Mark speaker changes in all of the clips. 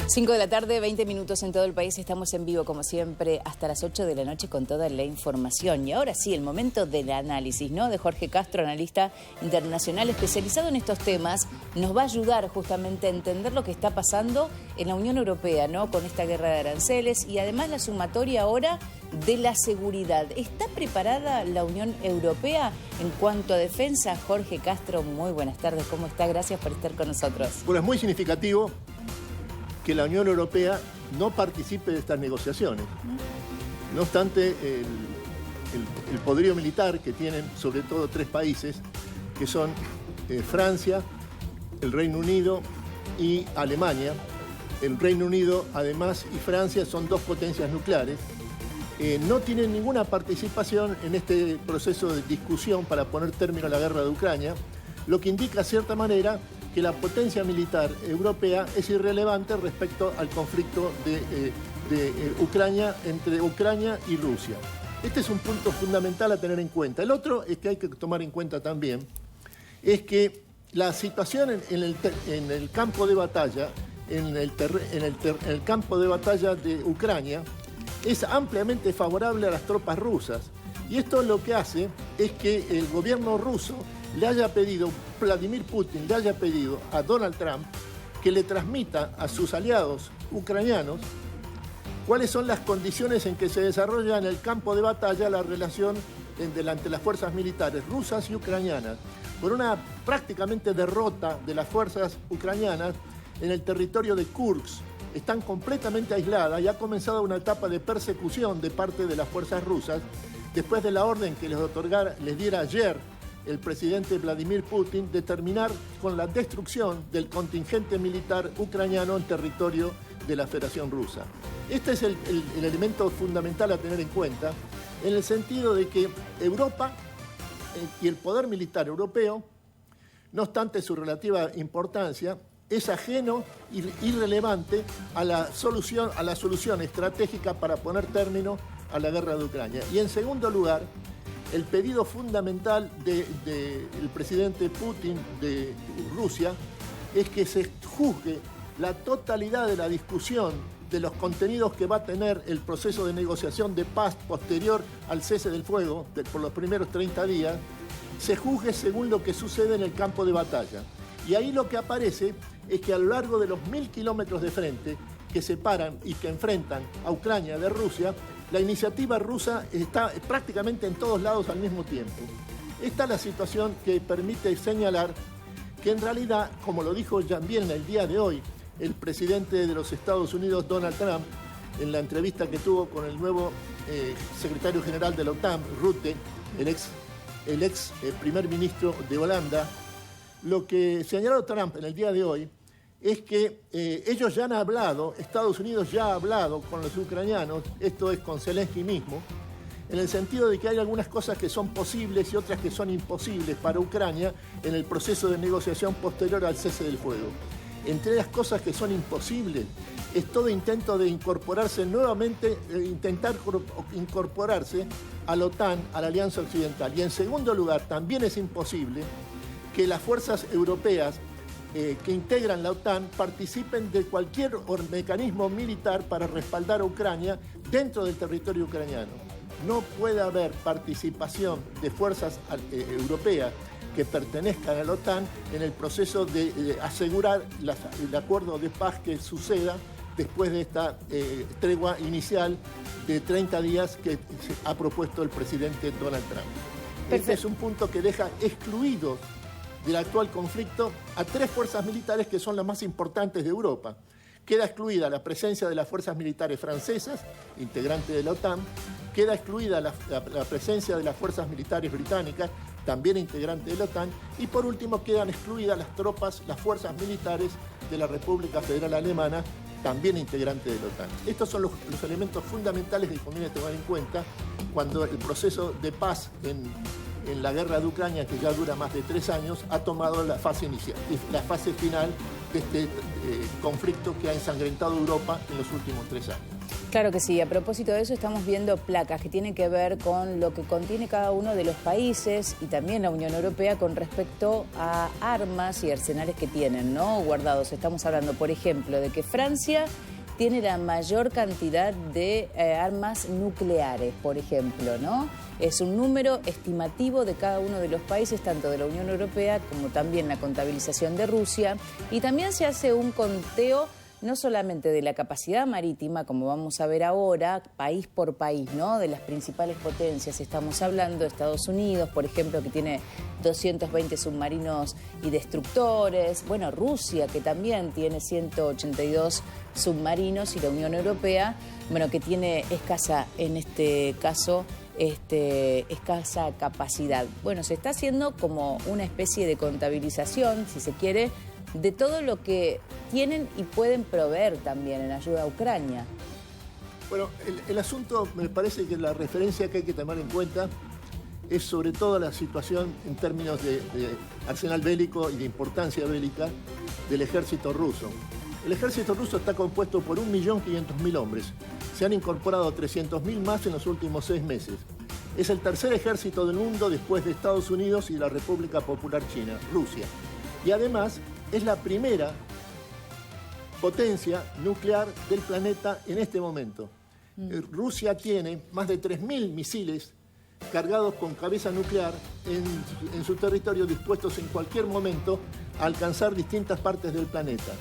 Speaker 1: 5 de la tarde, 20 minutos en todo el país. Estamos en vivo, como siempre, hasta las 8 de la noche con toda la información. Y ahora sí, el momento del análisis, ¿no? De Jorge Castro, analista internacional especializado en estos temas. Nos va a ayudar justamente a entender lo que está pasando en la Unión Europea, ¿no? Con esta guerra de aranceles y además la sumatoria ahora de la seguridad. ¿Está preparada la Unión Europea en cuanto a defensa? Jorge Castro, muy buenas tardes. ¿Cómo está? Gracias por estar con nosotros.
Speaker 2: Bueno, es muy significativo que la Unión Europea no participe de estas negociaciones. No obstante, el poderío militar que tienen sobre todo tres países, que son Francia, el Reino Unido y Alemania. El Reino Unido, además, y Francia son dos potencias nucleares. No tienen ninguna participación en este proceso de discusión para poner término a la guerra de Ucrania, lo que indica, de cierta manera, que la potencia militar europea es irrelevante respecto al conflicto de Ucrania, entre Ucrania y Rusia. Este es un punto fundamental a tener en cuenta. El otro es que hay que tomar en cuenta también, es que la situación en el campo de batalla, en el campo de batalla de Ucrania, es ampliamente favorable a las tropas rusas. Y esto lo que hace es que el gobierno ruso le haya pedido, Vladimir Putin le haya pedido a Donald Trump que le transmita a sus aliados ucranianos cuáles son las condiciones en que se desarrolla en el campo de batalla la relación entre las fuerzas militares rusas y ucranianas, por una prácticamente derrota de las fuerzas ucranianas en el territorio de Kursk. Están completamente aisladas y ha comenzado una etapa de persecución de parte de las fuerzas rusas después de la orden que les diera ayer el presidente Vladimir Putin de terminar con la destrucción del contingente militar ucraniano en territorio de la Federación Rusa. Este es el elemento fundamental a tener en cuenta, en el sentido de que Europa y el poder militar europeo, no obstante su relativa importancia, es ajeno e irrelevante a la solución estratégica para poner término a la guerra de Ucrania. Y en segundo lugar, el pedido fundamental del presidente Putin de Rusia es que se juzgue la totalidad de la discusión de los contenidos que va a tener el proceso de negociación de paz posterior al cese del fuego por los primeros 30 días, se juzgue según lo que sucede en el campo de batalla. Y ahí lo que aparece es que a lo largo de los 1000 kilómetros de frente que separan y que enfrentan a Ucrania de Rusia, la iniciativa rusa está prácticamente en todos lados al mismo tiempo. Esta es la situación que permite señalar que en realidad, como lo dijo también el día de hoy el presidente de los Estados Unidos, Donald Trump, en la entrevista que tuvo con el nuevo secretario general de la OTAN, Rutte, el ex primer ministro de Holanda, lo que señaló Trump en el día de hoy es que ellos ya han hablado, Estados Unidos ya ha hablado con los ucranianos, esto es con Zelensky mismo, en el sentido de que hay algunas cosas que son posibles y otras que son imposibles para Ucrania en el proceso de negociación posterior al cese del fuego. Entre las cosas que son imposibles es todo intento de incorporarse nuevamente, intentar incorporarse a la OTAN, a la Alianza Occidental. Y en segundo lugar, también es imposible que las fuerzas europeas que integran la OTAN participen de cualquier mecanismo militar para respaldar a Ucrania dentro del territorio ucraniano. No puede haber participación de fuerzas europeas que pertenezcan a la OTAN en el proceso de asegurar el acuerdo de paz que suceda después de esta tregua inicial de 30 días que ha propuesto el presidente Donald Trump. Perfecto. Este es un punto que deja excluidos del actual conflicto a tres fuerzas militares que son las más importantes de Europa. Queda excluida la presencia de las fuerzas militares francesas, integrantes de la OTAN, queda excluida la presencia de las fuerzas militares británicas, también integrantes de la OTAN, y por último quedan excluidas las fuerzas militares de la República Federal Alemana, también integrantes de la OTAN. Estos son los elementos fundamentales que conviene tomar en cuenta cuando el proceso de paz en la guerra de Ucrania, que ya dura más de 3 años, ha tomado la fase inicial, la fase final de este conflicto que ha ensangrentado Europa en los últimos 3 años.
Speaker 1: Claro que sí. A propósito de eso, estamos viendo placas que tienen que ver con lo que contiene cada uno de los países y también la Unión Europea con respecto a armas y arsenales que tienen, ¿no?, guardados. Estamos hablando, por ejemplo, de que Francia tiene la mayor cantidad de armas nucleares, por ejemplo, ¿no? Es un número estimativo de cada uno de los países, tanto de la Unión Europea como también la contabilización de Rusia. Y también se hace un conteo no solamente de la capacidad marítima, como vamos a ver ahora, país por país, ¿no?, de las principales potencias. Estamos hablando de Estados Unidos, por ejemplo, que tiene 220 submarinos y destructores. Bueno, Rusia, que también tiene 182 submarinos, y la Unión Europea, bueno, que tiene escasa, en este caso, escasa capacidad. Bueno, se está haciendo como una especie de contabilización, si se quiere, de todo lo que tienen y pueden proveer también en ayuda a Ucrania.
Speaker 2: Bueno, el asunto, me parece que la referencia que hay que tomar en cuenta es sobre todo la situación en términos de arsenal bélico y de importancia bélica del ejército ruso. El ejército ruso está compuesto por 1.500.000 hombres. Se han incorporado 300.000 más en los últimos 6 meses. Es el tercer ejército del mundo después de Estados Unidos y la República Popular China, Rusia. Y además es la primera potencia nuclear del planeta en este momento. Rusia tiene más de 3.000 misiles cargados con cabeza nuclear en su territorio, dispuestos en cualquier momento a alcanzar distintas partes del planeta.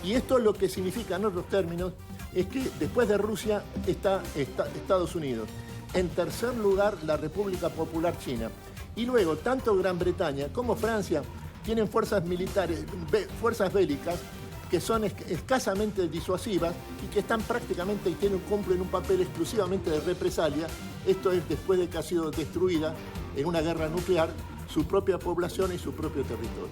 Speaker 2: Y esto lo que significa, en otros términos, es que después de Rusia está Estados Unidos. En tercer lugar, la República Popular China. Y luego, tanto Gran Bretaña como Francia tienen fuerzas militares, fuerzas bélicas, que son escasamente disuasivas y que están prácticamente cumplen un papel exclusivamente de represalia. Esto es después de que ha sido destruida en una guerra nuclear su propia población y su propio territorio.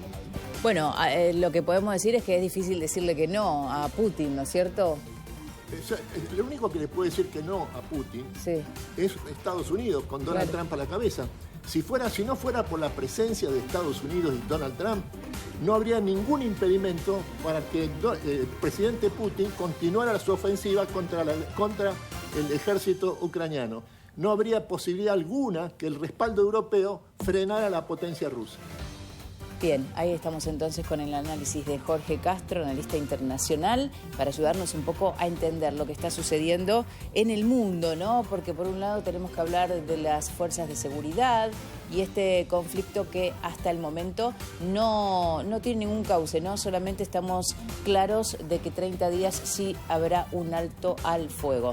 Speaker 1: Bueno, lo que podemos decir es que es difícil decirle que no a Putin, ¿no es cierto?
Speaker 2: Lo único que le puede decir que no a Putin es Estados Unidos, con Donald Trump a la cabeza. Si no fuera por la presencia de Estados Unidos y Donald Trump, no habría ningún impedimento para que el presidente Putin continuara su ofensiva contra el ejército ucraniano. No habría posibilidad alguna que el respaldo europeo frenara la potencia rusa.
Speaker 1: Bien, ahí estamos entonces con el análisis de Jorge Castro, analista internacional, para ayudarnos un poco a entender lo que está sucediendo en el mundo, ¿no? Porque por un lado tenemos que hablar de las fuerzas de seguridad y este conflicto que hasta el momento no tiene ningún cauce, ¿no? Solamente estamos claros de que 30 días sí habrá un alto al fuego.